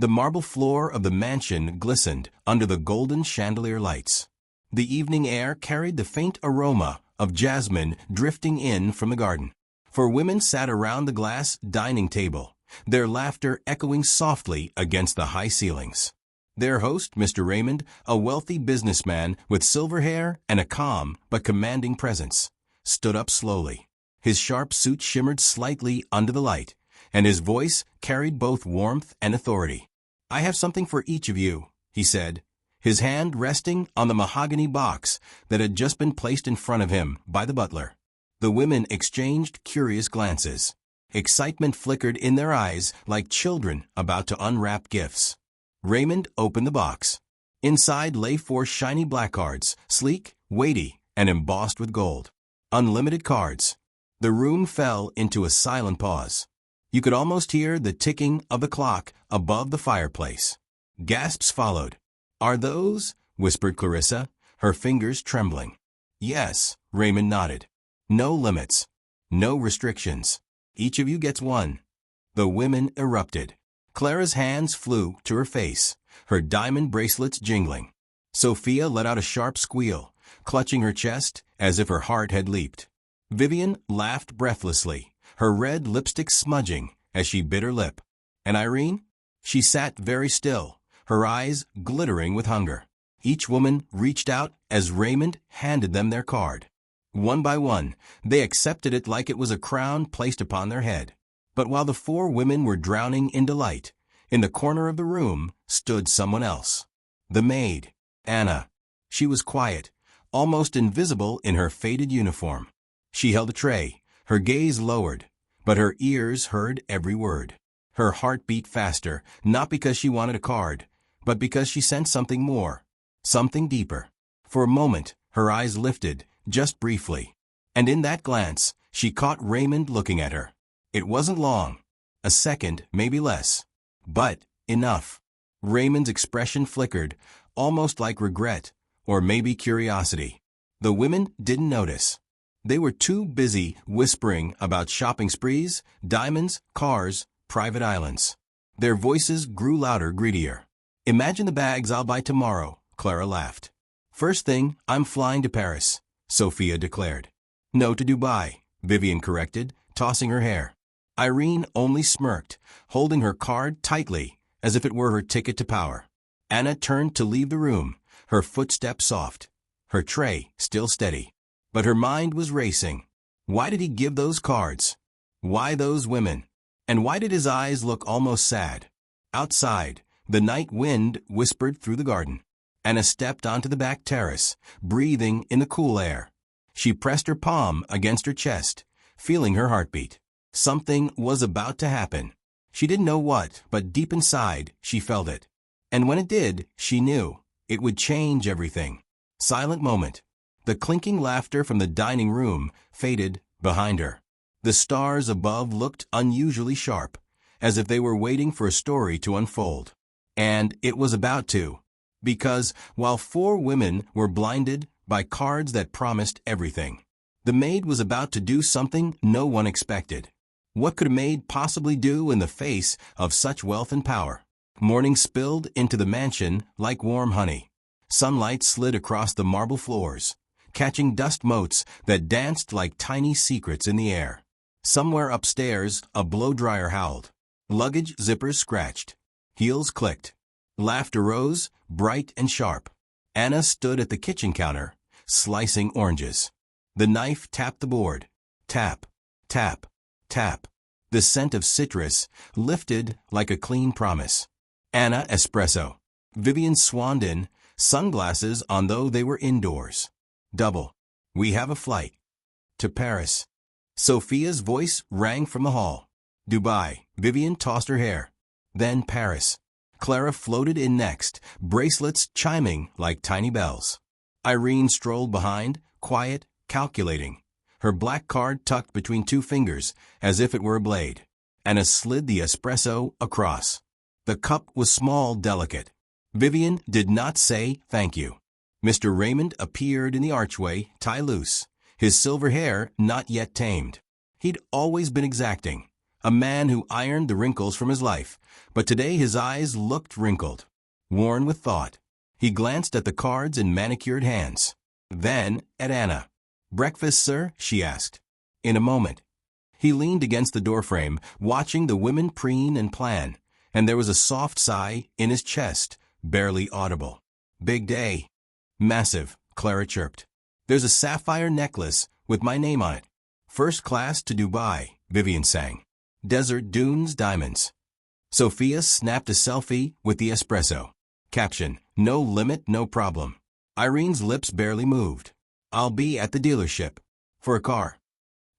The marble floor of the mansion glistened under the golden chandelier lights. The evening air carried the faint aroma of jasmine drifting in from the garden. Four women sat around the glass dining table, their laughter echoing softly against the high ceilings. Their host, Mr. Raymond, a wealthy businessman with silver hair and a calm but commanding presence, stood up slowly. His sharp suit shimmered slightly under the light, and his voice carried both warmth and authority. "I have something for each of you," he said, his hand resting on the mahogany box that had just been placed in front of him by the butler. The women exchanged curious glances. Excitement flickered in their eyes like children about to unwrap gifts. Raymond opened the box. Inside lay 4 shiny black cards, sleek, weighty, and embossed with gold. Unlimited cards. The room fell into a silent pause. You could almost hear the ticking of the clock above the fireplace. Gasps followed. "Are those?" whispered Clarissa, her fingers trembling. "Yes," Raymond nodded. "No limits. No restrictions. Each of you gets one." The women erupted. Clara's hands flew to her face, her diamond bracelets jingling. Sophia let out a sharp squeal, clutching her chest as if her heart had leaped. Vivian laughed breathlessly, her red lipstick smudging as she bit her lip. And Irene? She sat very still, her eyes glittering with hunger. Each woman reached out as Raymond handed them their card. One by one, they accepted it like it was a crown placed upon their head. But while the 4 women were drowning in delight, in the corner of the room stood someone else. The maid, Anna. She was quiet, almost invisible in her faded uniform. She held a tray, her gaze lowered, but her ears heard every word. Her heart beat faster, not because she wanted a card, but because she sensed something more, something deeper. For a moment, her eyes lifted, just briefly, and in that glance, she caught Raymond looking at her. It wasn't long, a second, maybe less, but enough. Raymond's expression flickered, almost like regret, or maybe curiosity. The women didn't notice. They were too busy whispering about shopping sprees, diamonds, cars, private islands. Their voices grew louder, greedier. "Imagine the bags I'll buy tomorrow," Clara laughed. "First thing, I'm flying to Paris," Sophia declared. "No, to Dubai," Vivian corrected, tossing her hair. Irene only smirked, holding her card tightly, as if it were her ticket to power. Anna turned to leave the room, her footsteps soft, her tray still steady. But her mind was racing. Why did he give those cards? Why those women? And why did his eyes look almost sad? Outside, the night wind whispered through the garden. Anna stepped onto the back terrace, breathing in the cool air. She pressed her palm against her chest, feeling her heartbeat. Something was about to happen. She didn't know what, but deep inside, she felt it. And when it did, she knew. It would change everything. Silent moment. The clinking laughter from the dining room faded behind her. The stars above looked unusually sharp, as if they were waiting for a story to unfold. And it was about to. Because while 4 women were blinded by cards that promised everything, the maid was about to do something no one expected. What could a maid possibly do in the face of such wealth and power? Morning spilled into the mansion like warm honey. Sunlight slid across the marble floors, catching dust motes that danced like tiny secrets in the air. Somewhere upstairs, a blow-dryer howled. Luggage zippers scratched. Heels clicked. Laughter rose, bright and sharp. Anna stood at the kitchen counter, slicing oranges. The knife tapped the board. Tap, tap, tap. The scent of citrus lifted like a clean promise. Anna espresso. Vivian swanned in, sunglasses on though they were indoors. Double. "We have a flight." "To Paris." Sophia's voice rang from the hall. "Dubai." Vivian tossed her hair. "Then Paris." Clara floated in next, bracelets chiming like tiny bells. Irene strolled behind, quiet, calculating, her black card tucked between 2 fingers as if it were a blade. Anna slid the espresso across. The cup was small, delicate. Vivian did not say thank you. Mr. Raymond appeared in the archway, tie loose, his silver hair not yet tamed. He'd always been exacting, A man who ironed the wrinkles from his life, but today his eyes looked wrinkled, worn with thought. He glanced at the cards in manicured hands. Then at Anna. "Breakfast, sir?" she asked. "In a moment." He leaned against the doorframe, watching the women preen and plan, and there was a soft sigh in his chest, barely audible. "Big day." "Massive," Clara chirped. "There's a sapphire necklace with my name on it. First class to Dubai," Vivian sang. "Desert dunes diamonds." Sophia snapped a selfie with the espresso. Caption: "No limit, no problem." Irene's lips barely moved. "I'll be at the dealership." "For a car."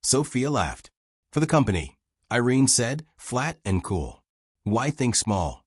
Sophia laughed. "For the company," Irene said, flat and cool. "Why think small?"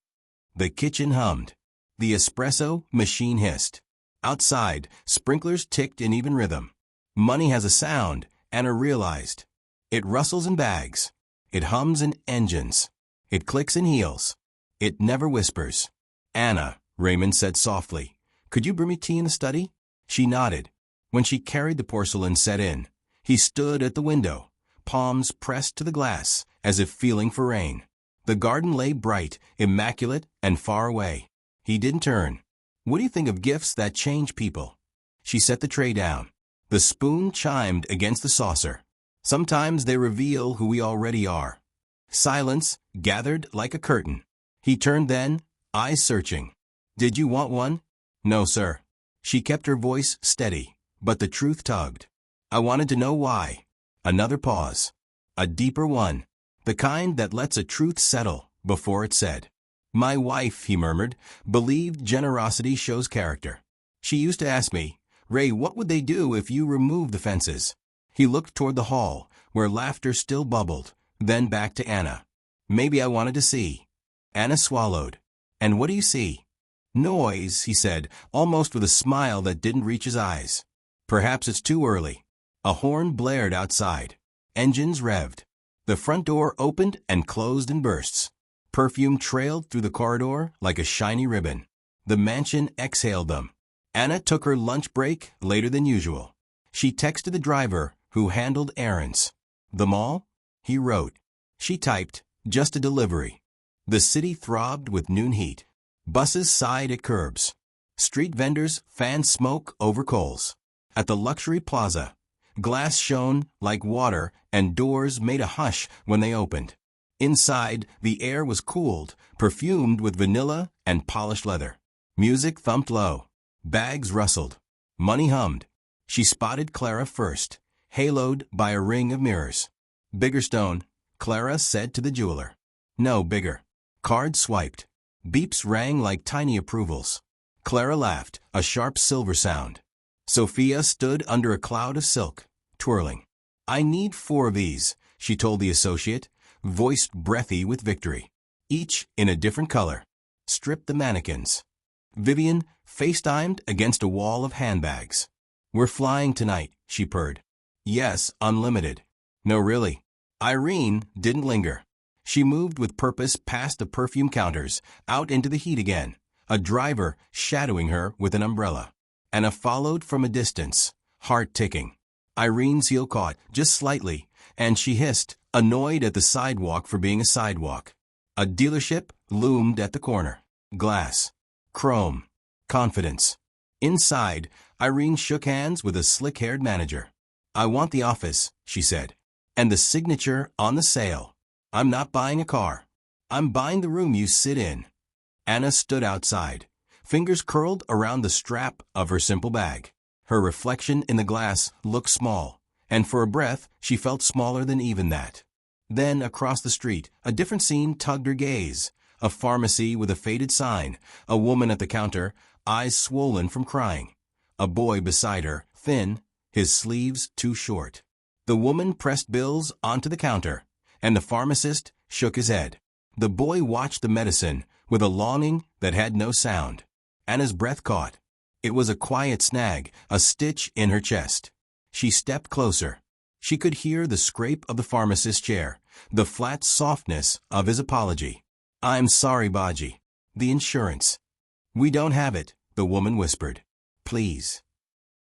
The kitchen hummed. The espresso machine hissed. Outside, sprinklers ticked in even rhythm. Money has a sound, Anna realized. It rustles in bags. It hums in engines. It clicks in heels. It never whispers. "Anna," Raymond said softly, "could you bring me tea in the study?" She nodded. When she carried the porcelain set in, he stood at the window, palms pressed to the glass, as if feeling for rain. The garden lay bright, immaculate, and far away. He didn't turn. "What do you think of gifts that change people?" She set the tray down. The spoon chimed against the saucer. "Sometimes they reveal who we already are." Silence gathered like a curtain. He turned then, eyes searching. "Did you want one?" "No, sir." She kept her voice steady, but the truth tugged. "I wanted to know why." Another pause. A deeper one. The kind that lets a truth settle before it's said. "My wife," he murmured, "believed generosity shows character. She used to ask me, 'Ray, what would they do if you removed the fences?'" He looked toward the hall, where laughter still bubbled, then back to Anna. "Maybe I wanted to see." Anna swallowed. "And what do you see?" "Noise," he said, almost with a smile that didn't reach his eyes. "Perhaps it's too early." A horn blared outside. Engines revved. The front door opened and closed in bursts. Perfume trailed through the corridor like a shiny ribbon. The mansion exhaled them. Anna took her lunch break later than usual. She texted the driver, who handled errands. "The mall?" He wrote. She typed, "Just a delivery." The city throbbed with noon heat. Buses sighed at curbs. Street vendors fanned smoke over coals. At the luxury plaza, glass shone like water and doors made a hush when they opened. Inside, the air was cooled, perfumed with vanilla and polished leather. Music thumped low. Bags rustled. Money hummed. She spotted Clara first, haloed by a ring of mirrors. "Bigger stone," Clara said to the jeweler. "No, bigger." Cards swiped. Beeps rang like tiny approvals. Clara laughed, a sharp silver sound. Sophia stood under a cloud of silk, twirling. "I need 4 of these," she told the associate, voice breathy with victory. "Each in a different color." Strip the mannequins. Vivian FaceTimed against a wall of handbags. "We're flying tonight," she purred. "Yes, unlimited." "No, really." Irene didn't linger. She moved with purpose past the perfume counters, out into the heat again, a driver shadowing her with an umbrella. Anna followed from a distance, heart ticking. Irene's heel caught, just slightly, and she hissed, annoyed at the sidewalk for being a sidewalk. A dealership loomed at the corner. Glass. Chrome. Confidence. Inside, Irene shook hands with a slick-haired manager. "I want the office," she said. "And the signature on the sale. I'm not buying a car. I'm buying the room you sit in." Anna stood outside, fingers curled around the strap of her simple bag. Her reflection in the glass looked small, and for a breath she felt smaller than even that. Then, across the street, a different scene tugged her gaze. A pharmacy with a faded sign, a woman at the counter, eyes swollen from crying. A boy beside her, thin, his sleeves too short. The woman pressed bills onto the counter, and the pharmacist shook his head. The boy watched the medicine with a longing that had no sound. Anna's breath caught. It was a quiet snag, a stitch in her chest. She stepped closer. She could hear the scrape of the pharmacist's chair, the flat softness of his apology. "I'm sorry, Baji. The insurance." "We don't have it," the woman whispered. "Please."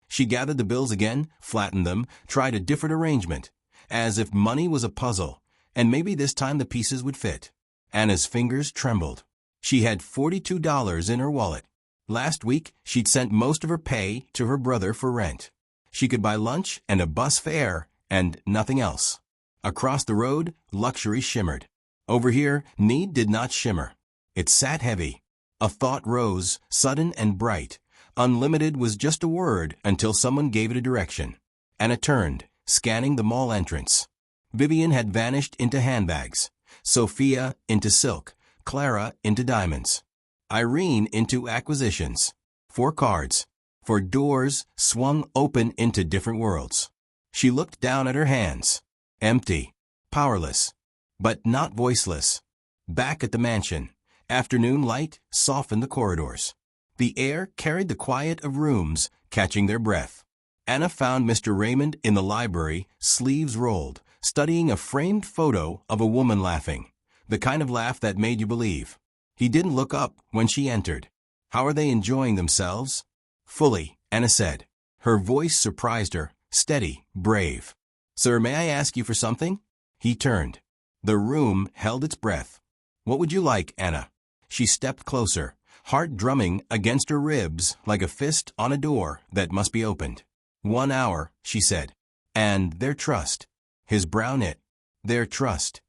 She gathered the bills again, flattened them, tried a different arrangement, as if money was a puzzle, and maybe this time the pieces would fit. Anna's fingers trembled. She had $42 in her wallet. Last week, she'd sent most of her pay to her brother for rent. She could buy lunch and a bus fare, and nothing else. Across the road, luxury shimmered. Over here, need did not shimmer. It sat heavy. A thought rose, sudden and bright. Unlimited was just a word until someone gave it a direction. Anna turned, scanning the mall entrance. Vivian had vanished into handbags. Sophia into silk. Clara into diamonds. Irene into acquisitions. 4 cards. 4 doors swung open into different worlds. She looked down at her hands. Empty. Powerless. But not voiceless. Back at the mansion. Afternoon light softened the corridors. The air carried the quiet of rooms, catching their breath. Anna found Mr. Raymond in the library, sleeves rolled, studying a framed photo of a woman laughing. The kind of laugh that made you believe. He didn't look up when she entered. How are they enjoying themselves? Fully, Anna said. Her voice surprised her, steady, brave. Sir, may I ask you for something? He turned. The room held its breath. What would you like, Anna? She stepped closer, heart drumming against her ribs like a fist on a door that must be opened. 1 hour, she said. And their trust. His brow knit. Their trust.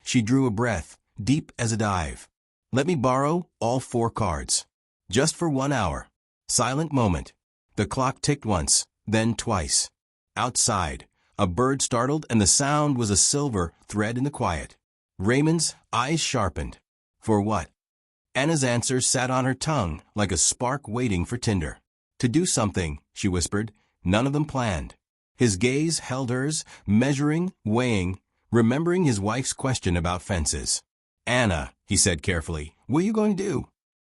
She drew a breath, deep as a dive. Let me borrow all 4 cards. Just for 1 hour. Silent moment. The clock ticked once, then twice. Outside, a bird startled and the sound was a silver thread in the quiet. Raymond's eyes sharpened. For what? Anna's answer sat on her tongue like a spark waiting for tinder. To do something, she whispered, none of them planned. His gaze held hers, measuring, weighing, remembering his wife's question about fences. Anna, he said carefully, what are you going to do?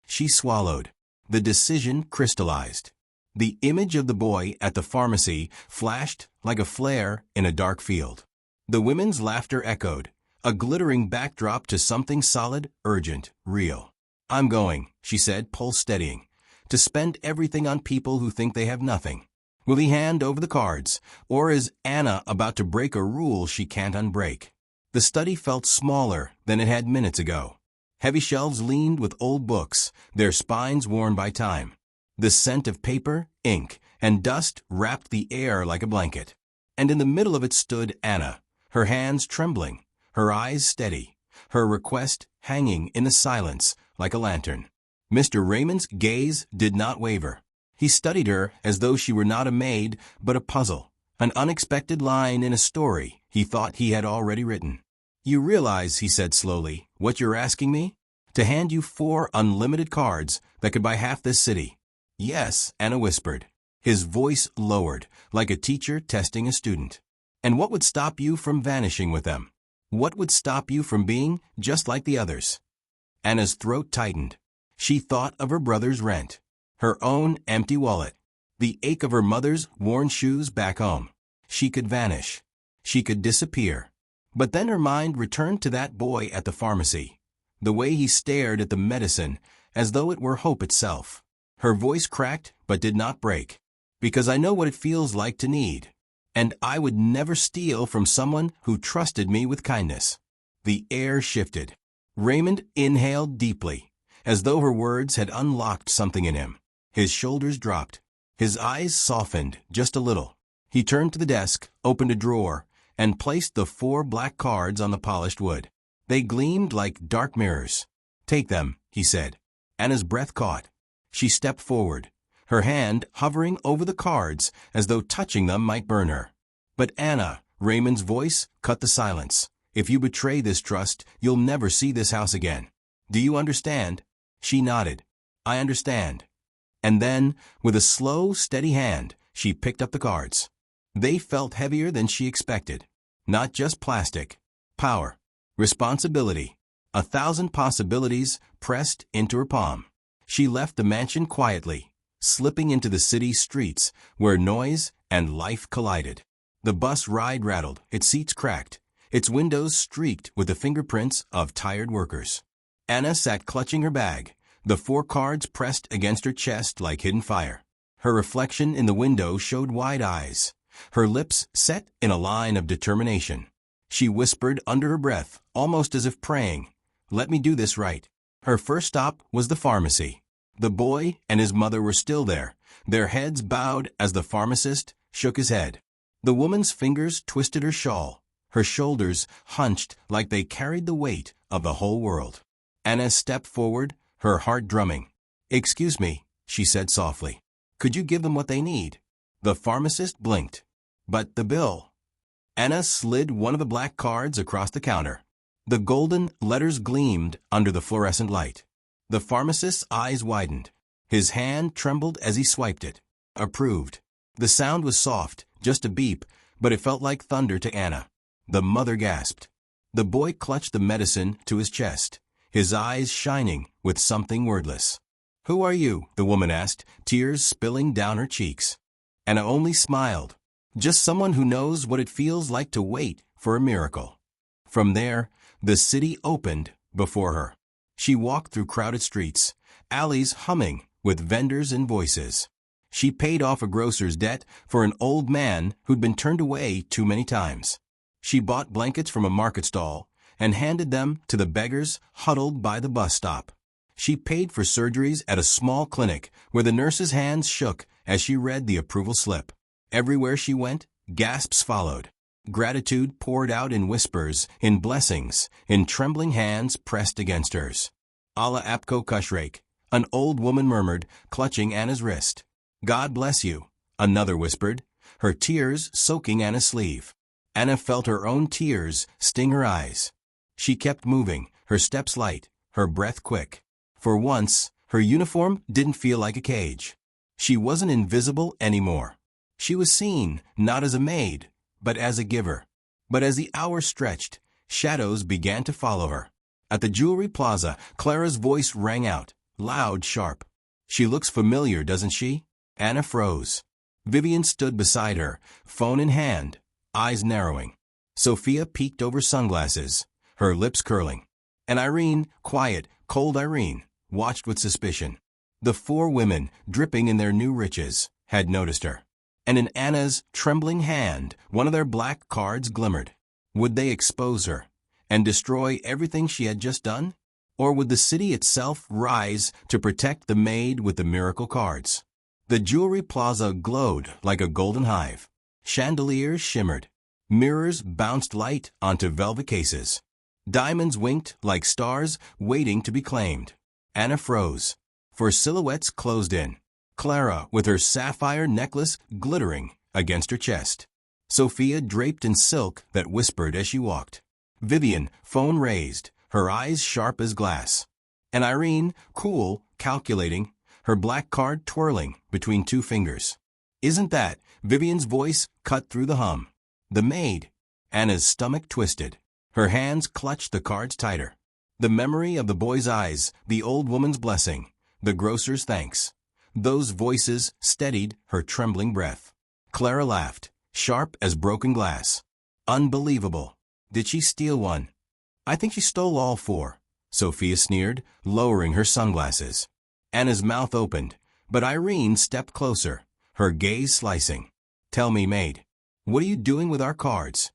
She swallowed. The decision crystallized. The image of the boy at the pharmacy flashed like a flare in a dark field. The women's laughter echoed, a glittering backdrop to something solid, urgent, real. I'm going, she said, pulse steadying, to spend everything on people who think they have nothing. Will he hand over the cards, or is Anna about to break a rule she can't unbreak? The study felt smaller than it had minutes ago. Heavy shelves leaned with old books, their spines worn by time. The scent of paper, ink, and dust wrapped the air like a blanket. And in the middle of it stood Anna, her hands trembling, her eyes steady, her request hanging in the silence like a lantern. Mr. Raymond's gaze did not waver. He studied her as though she were not a maid, but a puzzle, an unexpected line in a story he thought he had already written. You realize, he said slowly, what you're asking me? To hand you 4 unlimited cards that could buy half this city. Yes, Anna whispered. His voice lowered, like a teacher testing a student. And what would stop you from vanishing with them? What would stop you from being just like the others? Anna's throat tightened. She thought of her brother's rent, her own empty wallet, the ache of her mother's worn shoes back home. She could vanish. She could disappear. But then her mind returned to that boy at the pharmacy, the way he stared at the medicine as though it were hope itself. Her voice cracked but did not break. Because I know what it feels like to need. And I would never steal from someone who trusted me with kindness. The air shifted. Raymond inhaled deeply, as though her words had unlocked something in him. His shoulders dropped. His eyes softened just a little. He turned to the desk, opened a drawer, and placed the 4 black cards on the polished wood. They gleamed like dark mirrors. Take them, he said. Anna's breath caught. She stepped forward, her hand hovering over the cards as though touching them might burn her. But Anna, Raymond's voice cut the silence. If you betray this trust, you'll never see this house again. Do you understand? She nodded. I understand. And then, with a slow, steady hand, she picked up the cards. They felt heavier than she expected. Not just plastic. Power. Responsibility. 1,000 possibilities pressed into her palm. She left the mansion quietly, slipping into the city streets where noise and life collided. The bus ride rattled, its seats cracked, its windows streaked with the fingerprints of tired workers. Anna sat clutching her bag, the 4 cards pressed against her chest like hidden fire. Her reflection in the window showed wide eyes, her lips set in a line of determination. She whispered under her breath, almost as if praying, "Let me do this right." Her first stop was the pharmacy. The boy and his mother were still there, their heads bowed as the pharmacist shook his head. The woman's fingers twisted her shawl, her shoulders hunched like they carried the weight of the whole world. Anna stepped forward, her heart drumming. "Excuse me," she said softly. "Could you give them what they need?" The pharmacist blinked. "But the bill." Anna slid one of the black cards across the counter. The golden letters gleamed under the fluorescent light. The pharmacist's eyes widened. His hand trembled as he swiped it. Approved. The sound was soft, just a beep, but it felt like thunder to Anna. The mother gasped. The boy clutched the medicine to his chest, his eyes shining with something wordless. "Who are you?" the woman asked, tears spilling down her cheeks. Anna only smiled. "Just someone who knows what it feels like to wait for a miracle." From there, the city opened before her. She walked through crowded streets, alleys humming with vendors and voices. She paid off a grocer's debt for an old man who'd been turned away too many times. She bought blankets from a market stall and handed them to the beggars huddled by the bus stop. She paid for surgeries at a small clinic where the nurse's hands shook as she read the approval slip. Everywhere she went, gasps followed. Gratitude poured out in whispers, in blessings, in trembling hands pressed against hers. "Allah apko kushrake," an old woman murmured, clutching Anna's wrist. "God bless you," another whispered, her tears soaking Anna's sleeve. Anna felt her own tears sting her eyes. She kept moving, her steps light, her breath quick. For once, her uniform didn't feel like a cage. She wasn't invisible anymore. She was seen, not as a maid, but as a giver. But as the hours stretched, shadows began to follow her. At the jewelry plaza, Clara's voice rang out, loud, sharp. "She looks familiar, doesn't she?" Anna froze. Vivian stood beside her, phone in hand, eyes narrowing. Sophia peeked over sunglasses, her lips curling. And Irene, quiet, cold Irene, watched with suspicion. The four women, dripping in their new riches, had noticed her. And in Anna's trembling hand, one of their black cards glimmered. Would they expose her and destroy everything she had just done? Or would the city itself rise to protect the maid with the miracle cards? The jewelry plaza glowed like a golden hive. Chandeliers shimmered. Mirrors bounced light onto velvet cases. Diamonds winked like stars waiting to be claimed. Anna froze, for silhouettes closed in. Clara with her sapphire necklace glittering against her chest. Sophia draped in silk that whispered as she walked. Vivian, phone raised, her eyes sharp as glass. And Irene, cool, calculating, her black card twirling between two fingers. "Isn't that?" Vivian's voice cut through the hum. "The maid." Anna's stomach twisted. Her hands clutched the cards tighter. The memory of the boy's eyes, the old woman's blessing, the grocer's thanks. Those voices steadied her trembling breath. Clara laughed, sharp as broken glass. "Unbelievable. Did she steal one?" "I think she stole all four," Sophia sneered, lowering her sunglasses. Anna's mouth opened, but Irene stepped closer, her gaze slicing. "Tell me, maid, what are you doing with our cards?"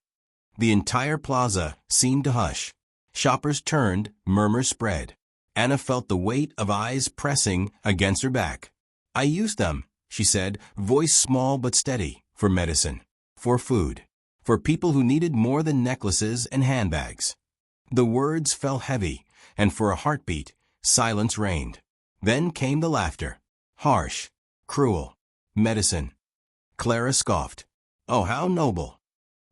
The entire plaza seemed to hush. Shoppers turned, murmurs spread. Anna felt the weight of eyes pressing against her back. "I used them," she said, voice small but steady, "for medicine, for food, for people who needed more than necklaces and handbags." The words fell heavy, and for a heartbeat, silence reigned. Then came the laughter. Harsh, cruel. "Medicine." Clara scoffed. "Oh, how noble."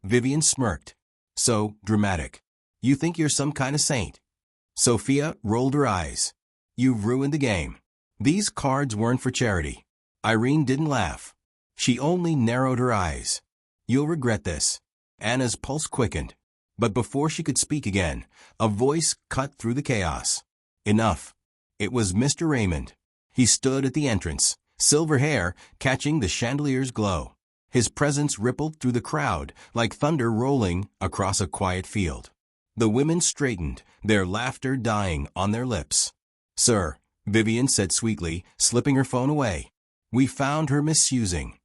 Vivian smirked. "So dramatic. You think you're some kind of saint." Sophia rolled her eyes. "You've ruined the game. These cards weren't for charity." Irene didn't laugh. She only narrowed her eyes. "You'll regret this." Anna's pulse quickened. But before she could speak again, a voice cut through the chaos. "Enough." It was Mr. Raymond. He stood at the entrance, silver hair catching the chandelier's glow. His presence rippled through the crowd like thunder rolling across a quiet field. The women straightened, their laughter dying on their lips. "Sir," Vivian said sweetly, slipping her phone away. "We found her misusing."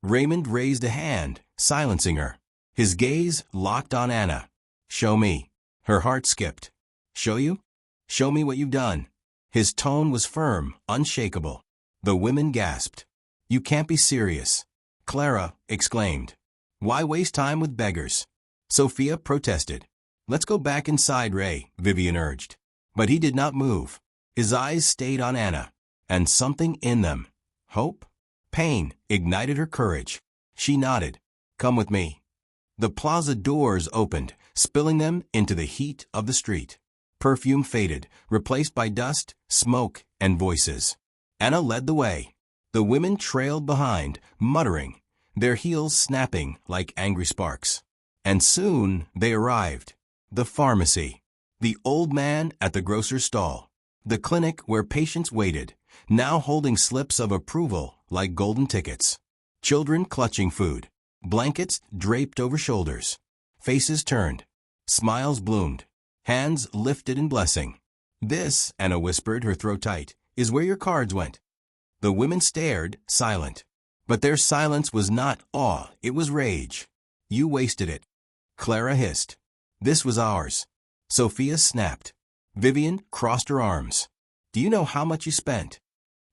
Raymond raised a hand, silencing her. His gaze locked on Anna. Show me. Her heart skipped. Show you? Show me what you've done. His tone was firm, unshakable. The women gasped. You can't be serious. Clara exclaimed. Why waste time with beggars? Sophia protested. Let's go back inside, Ray, Vivian urged. But he did not move. His eyes stayed on Anna, and something in them, hope, pain, ignited her courage. She nodded. Come with me. The plaza doors opened, spilling them into the heat of the street. Perfume faded, replaced by dust, smoke, and voices. Anna led the way. The women trailed behind, muttering, their heels snapping like angry sparks. And soon they arrived. The pharmacy. The old man at the grocer's stall. The clinic where patients waited, now holding slips of approval like golden tickets. Children clutching food. Blankets draped over shoulders. Faces turned. Smiles bloomed. Hands lifted in blessing. This, Anna whispered, her throat tight, is where your cards went. The women stared, silent. But their silence was not awe, it was rage. You wasted it. Clara hissed. This was ours. Sophia snapped. Vivian crossed her arms. Do you know how much you spent?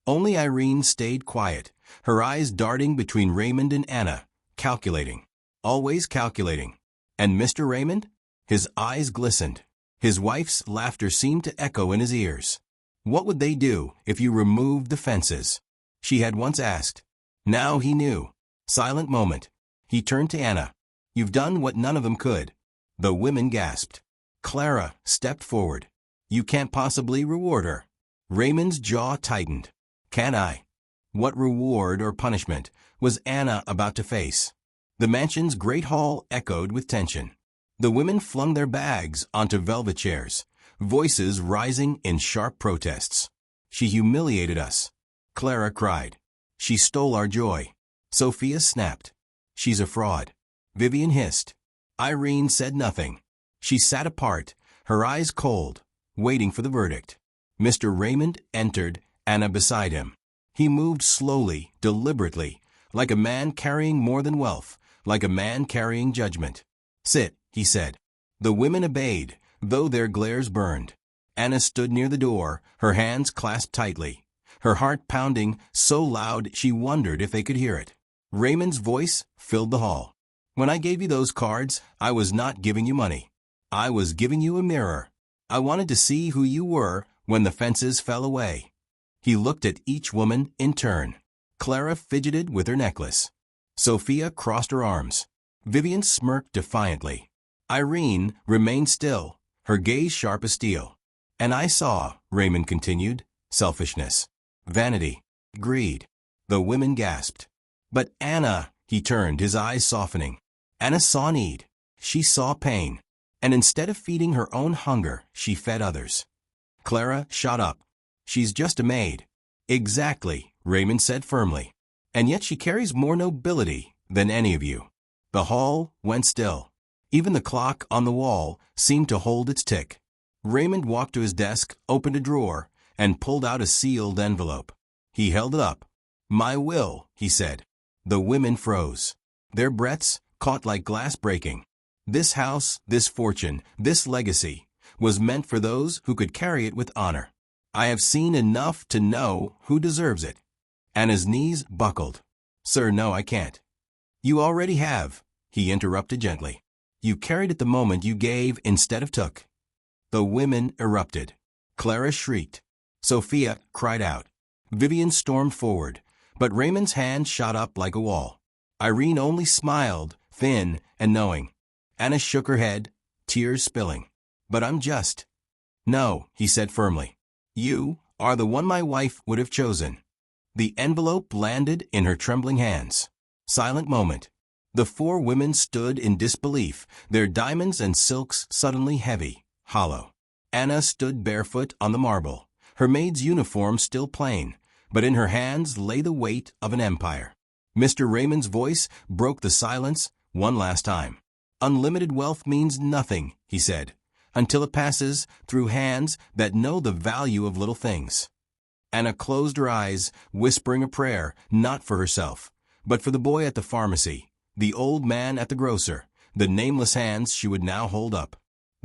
Only Irene stayed quiet, her eyes darting between Raymond and Anna, calculating. Always calculating. And Mr. Raymond? His eyes glistened. His wife's laughter seemed to echo in his ears. What would they do if you removed the fences? She had once asked. Now he knew. Silent moment. He turned to Anna. You've done what none of them could. The women gasped. Clara stepped forward. You can't possibly reward her. Raymond's jaw tightened. Can I? What reward or punishment was Anna about to face? The mansion's great hall echoed with tension. The women flung their bags onto velvet chairs, voices rising in sharp protests. She humiliated us. Clara cried. She stole our joy. Sophia snapped. She's a fraud. Vivian hissed. Irene said nothing. She sat apart, her eyes cold, waiting for the verdict. Mr. Raymond entered, Anna beside him. He moved slowly, deliberately, like a man carrying more than wealth, like a man carrying judgment. Sit, he said. The women obeyed, though their glares burned. Anna stood near the door, her hands clasped tightly, her heart pounding so loud she wondered if they could hear it. Raymond's voice filled the hall. When I gave you those cards, I was not giving you money. I was giving you a mirror. I wanted to see who you were when the fences fell away. He looked at each woman in turn. Clara fidgeted with her necklace. Sophia crossed her arms. Vivian smirked defiantly. Irene remained still, her gaze sharp as steel. And I saw, Raymond continued, selfishness, vanity, greed. The women gasped. But Anna, he turned, his eyes softening. Anna saw need. She saw pain. And instead of feeding her own hunger, she fed others. Clara shot up. She's just a maid. Exactly, Raymond said firmly. And yet she carries more nobility than any of you. The hall went still. Even the clock on the wall seemed to hold its tick. Raymond walked to his desk, opened a drawer, and pulled out a sealed envelope. He held it up. My will, he said. The women froze. Their breaths caught like glass breaking. This house, this fortune, this legacy was meant for those who could carry it with honor. I have seen enough to know who deserves it. Anna's knees buckled. Sir, no, I can't. You already have, he interrupted gently. You carried it the moment you gave instead of took. The women erupted. Clara shrieked. Sophia cried out. Vivian stormed forward, but Raymond's hand shot up like a wall. Irene only smiled, thin and knowing. Anna shook her head, tears spilling. But I'm just. No, he said firmly. You are the one my wife would have chosen. The envelope landed in her trembling hands. Silent moment. The four women stood in disbelief, their diamonds and silks suddenly heavy, hollow. Anna stood barefoot on the marble, her maid's uniform still plain, but in her hands lay the weight of an empire. Mr. Raymond's voice broke the silence one last time. Unlimited wealth means nothing, he said, until it passes through hands that know the value of little things. Anna closed her eyes, whispering a prayer, not for herself, but for the boy at the pharmacy, the old man at the grocer, the nameless hands she would now hold up.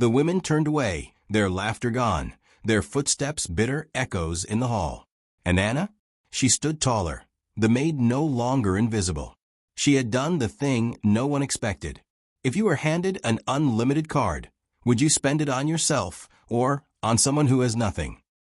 The women turned away, their laughter gone, their footsteps bitter echoes in the hall. And Anna? She stood taller, the maid no longer invisible. She had done the thing no one expected. If you were handed an unlimited card, would you spend it on yourself or on someone who has nothing?